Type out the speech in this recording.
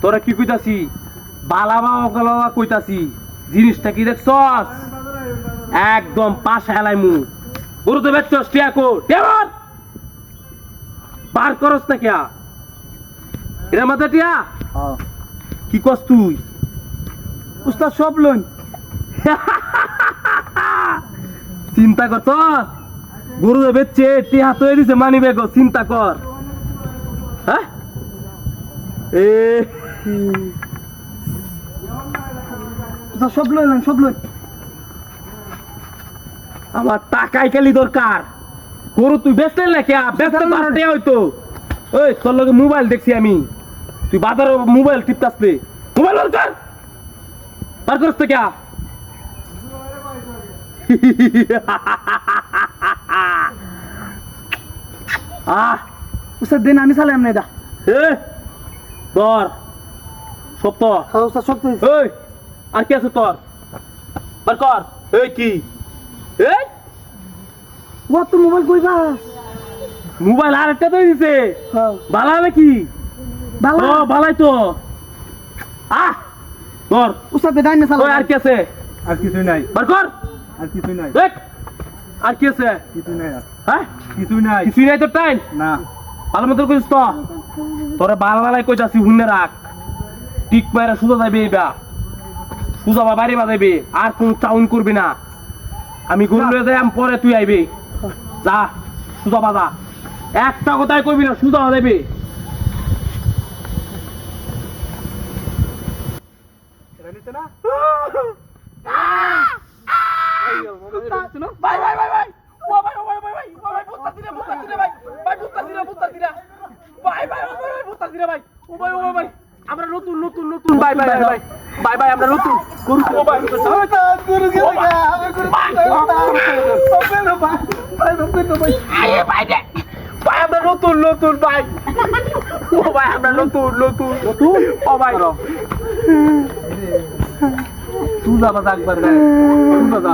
তোরা কি কইতাছি বালা বাবা কইতাছি জিনিসটা কি দেখছস একদম পাশে হেলাইমু গরু তো বেচছস টিয়াকো টেবত বার করস না কিয়া এর মধ্যে টিয়া কি কস তুই উস্তাদ সব লইন চিন্তা করছস গরু তো বেচছে টিয়া তো দিছে মানি ব্যাগ চিন্তা কর হ্যাঁ এ উস্তাদ সব লইন সব লইন আমার টাকাই খালি দরকার গরু তুই বেচলে না কে বেচতে পারো টিয়া হইতো ওই তোর লগে মোবাইল দেখছি আমি তুই বাজারে মোবাইল টিপতাসলে মোবাইল বার করস তো কে উস্তাদ দেন আমি চালাম না এটা তোর সব তোর হ্যাঁ উস্তাদ সব তো এই আর কি আছে তোর বার কর এই কি এই ও তো মোবাইল কইবা মোবাইল আর একটা তো দিছে হ্যাঁ ভালো নাকি ভালো ও ভালাই তো তোর উস্তাদ দেন না ওই চালাম আর কি আছে আর কিছুই নাই বার কর আর কিছুই নাই দেখ আর কি আছে কিছুই নাই হ্যাঁ কিছুই নাই কিছুই নাই তোর টাইম না ভালো মতো কইস তো তোরা বালা বালাই কইতাছি হুন্নে রাখ টিক মারা সুজা যাবে এইবা সুজা বাড়ি বাজাইবে আর কোন চাউন করবি না আমি গরু লয়ে যাই আমি পরে তুই আইবি যা সুজা বাজা একটা কথাই কইবি না সুজা বাজাইবে ভাই ভাই ভাই ভাই ও ভাই ও ভাই ভাই ভাই ও ভাই বুঝতাছি রে ভাই ভাই বুঝতাছি রে ভাই ভাই বুঝতাছি রে ভাই ও ভাই ভাই আমরা নতুন নতুন নতুন ভাই ভাই ভাই ভাই ভাই আমরা নতুন গরু ও ভাই গরু গেল আমার গরু ভাই আরে ভাই দে ভাই আমরা নতুন নতুন ভাই ও ভাই আমরা নতুন নতুন নতুন ও ভাই তুই যাবা একবার ভাই তুই যা